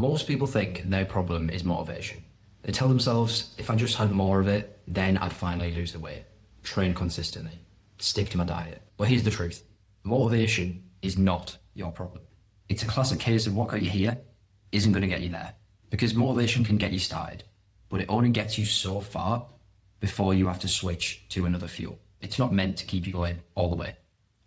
Most people think their problem is motivation. They tell themselves, if I just had more of it, then I'd finally lose the weight, train consistently, stick to my diet. But here's the truth. Motivation is not your problem. It's a classic case of what got you here isn't going to get you there. Because motivation can get you started, but it only gets you so far before you have to switch to another fuel. It's not meant to keep you going all the way.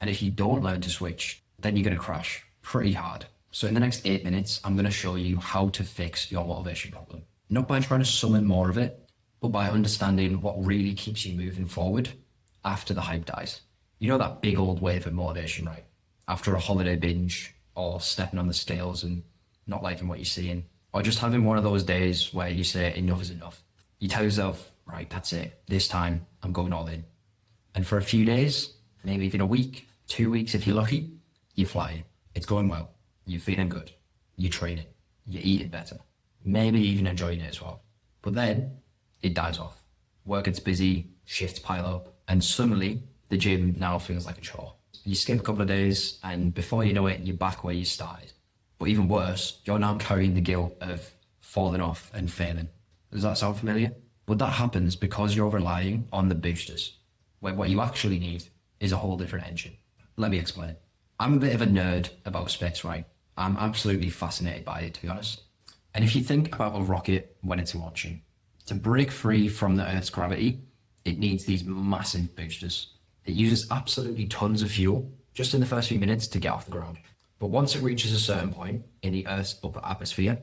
And if you don't learn to switch, then you're going to crash pretty hard. So in the next 8 minutes, I'm going to show you how to fix your motivation problem. Not by trying to summon more of it, but by understanding what really keeps you moving forward after the hype dies. You know that big old wave of motivation, right? After a holiday binge, or stepping on the scales and not liking what you're seeing, or just having one of those days where you say enough is enough. You tell yourself, right, that's it. This time I'm going all in. And for a few days, maybe even a week, 2 weeks if you're lucky, you're flying. It's going well. You're feeling good. You're training. You're eating better. Maybe even enjoying it as well. But then it dies off. Work gets busy, shifts pile up, and suddenly the gym now feels like a chore. You skip a couple of days and before you know it, you're back where you started. But even worse, you're now carrying the guilt of falling off and failing. Does that sound familiar? But that happens because you're relying on the boosters, when what you actually need is a whole different engine. Let me explain. I'm a bit of a nerd about space, right? I'm absolutely fascinated by it, to be honest. And if you think about a rocket when it's launching, to break free from the Earth's gravity, it needs these massive boosters. It uses absolutely tons of fuel just in the first few minutes to get off the ground. But once it reaches a certain point in the Earth's upper atmosphere,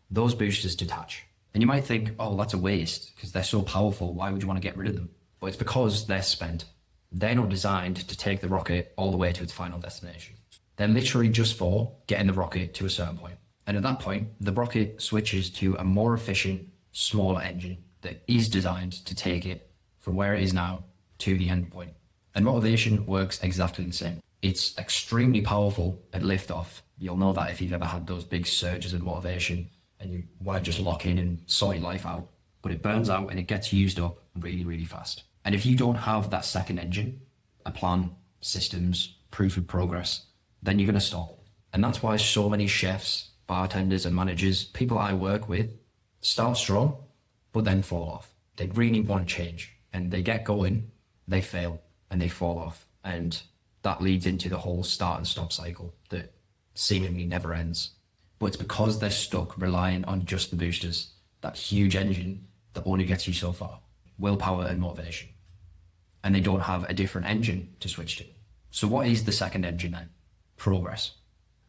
those boosters detach. And you might think, oh, that's a waste because they're so powerful. Why would you want to get rid of them? But it's because they're spent. They're not designed to take the rocket all the way to its final destination. They're literally just for getting the rocket to a certain point. And at that point, the rocket switches to a more efficient, smaller engine that is designed to take it from where it is now to the end point. And motivation works exactly the same. It's extremely powerful at liftoff. You'll know that if you've ever had those big surges of motivation and you want to just lock in and sort your life out. But it burns out and it gets used up really, really fast. And if you don't have that second engine, a plan, systems, proof of progress, then you're going to stop. And that's why so many chefs, bartenders and managers, people I work with, start strong, but then fall off. They really want change and they get going, they fail and they fall off. And that leads into the whole start and stop cycle that seemingly never ends. But it's because they're stuck relying on just the boosters, that huge engine that only gets you so far, willpower and motivation. And they don't have a different engine to switch to. So what is the second engine then? Progress.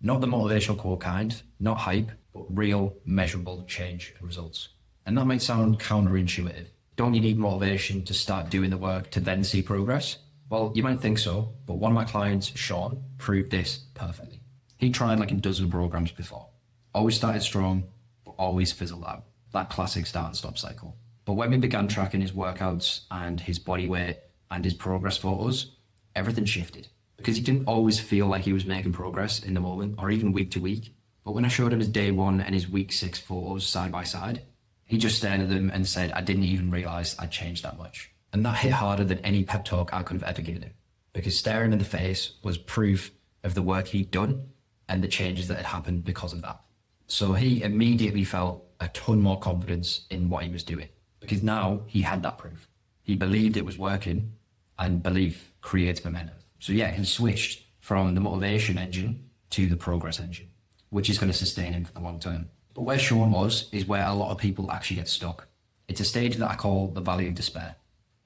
Not the motivational quote kind, not hype, but real measurable change and results. And that might sound counterintuitive. Don't you need motivation to start doing the work to then see progress? Well, you might think so, but one of my clients, Sean, proved this perfectly. He tried like a dozen programs before. Always started strong, but always fizzled out. That classic start and stop cycle. But when we began tracking his workouts and his body weight and his progress photos, everything shifted. Because he didn't always feel like he was making progress in the moment or even week to week. But when I showed him his day 1 and his week 6 photos side by side, he just stared at them and said, I didn't even realize I'd changed that much. And that hit harder than any pep talk I could have ever given him. Because staring in the face was proof of the work he'd done and the changes that had happened because of that. So he immediately felt a ton more confidence in what he was doing. Because now he had that proof. He believed it was working, and belief creates momentum. So yeah, he switched from the motivation engine to the progress engine, which is going to sustain him for the long term. But where Sean was is where a lot of people actually get stuck. It's a stage that I call the valley of despair.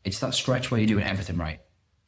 It's that stretch where you're doing everything right.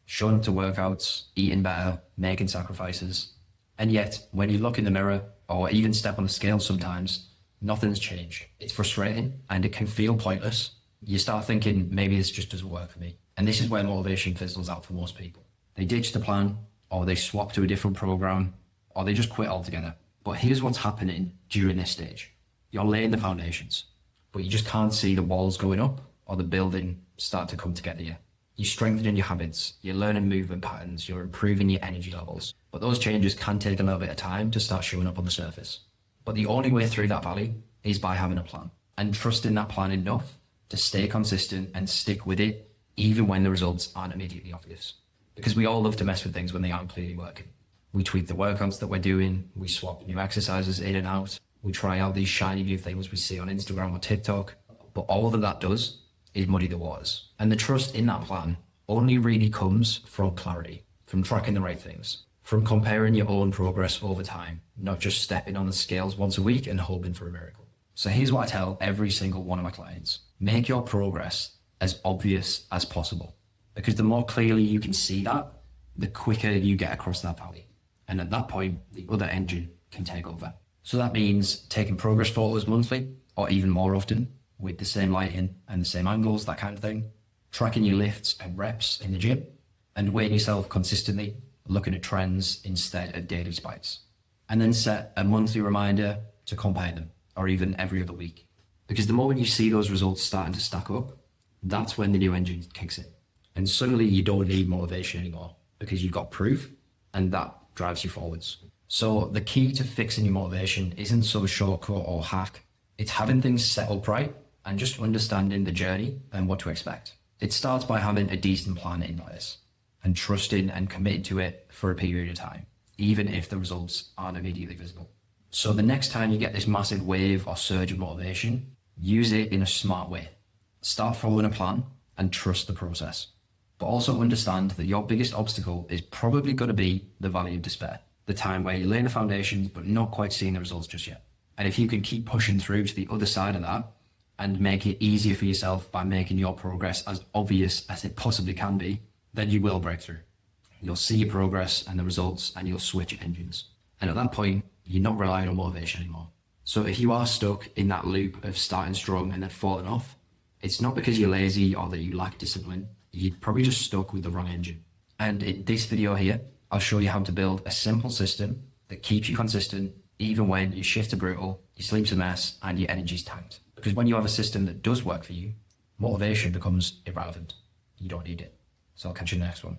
Showing up to workouts, eating better, making sacrifices. And yet, when you look in the mirror or even step on the scale sometimes, nothing's changed. It's frustrating and it can feel pointless. You start thinking, maybe this just doesn't work for me. And this is where motivation fizzles out for most people. They ditch the plan, or they swap to a different program, or they just quit altogether. But here's what's happening during this stage. You're laying the foundations, but you just can't see the walls going up or the building start to come together yet. You're strengthening your habits, you're learning movement patterns, you're improving your energy levels. But those changes can take a little bit of time to start showing up on the surface. But the only way through that valley is by having a plan and trusting that plan enough to stay consistent and stick with it, even when the results aren't immediately obvious. Because we all love to mess with things when they aren't clearly working. We tweak the workouts that we're doing, we swap new exercises in and out, We try out these shiny new things we see on Instagram or TikTok, but all of that does is muddy the waters. And the trust in that plan only really comes from clarity, from tracking the right things, from comparing your own progress over time, not just stepping on the scales once a week and hoping for a miracle. So here's what I tell every single one of my clients. Make your progress as obvious as possible, because the more clearly you can see that, the quicker you get across that valley. And at that point, the other engine can take over. So that means taking progress photos monthly, or even more often, with the same lighting and the same angles, that kind of thing. Tracking your lifts and reps in the gym, and weighing yourself consistently, looking at trends instead of daily spikes. And then set a monthly reminder to compare them, or even every other week. Because the moment you see those results starting to stack up, that's when the new engine kicks in. And suddenly you don't need motivation anymore, because you've got proof, and that drives you forwards. So the key to fixing your motivation isn't some shortcut or hack. It's having things set up right and just understanding the journey and what to expect. It starts by having a decent plan in place and trusting and committing to it for a period of time, even if the results aren't immediately visible. So the next time you get this massive wave or surge of motivation, use it in a smart way. Start following a plan and trust the process. But also understand that your biggest obstacle is probably going to be the valley of despair, the time where you're laying the foundations but not quite seeing the results just yet. And if you can keep pushing through to the other side of that and make it easier for yourself by making your progress as obvious as it possibly can be, then you will break through. You'll see your progress and the results, and you'll switch engines. And at that point, you're not relying on motivation anymore. So if you are stuck in that loop of starting strong and then falling off, it's not because you're lazy or that you lack discipline. You're probably just stuck with the wrong engine. And in this video here, I'll show you how to build a simple system that keeps you consistent even when your shifts are brutal, your sleep's a mess, and your energy's tanked. Because when you have a system that does work for you, motivation becomes irrelevant. You don't need it. So I'll catch you in the next one.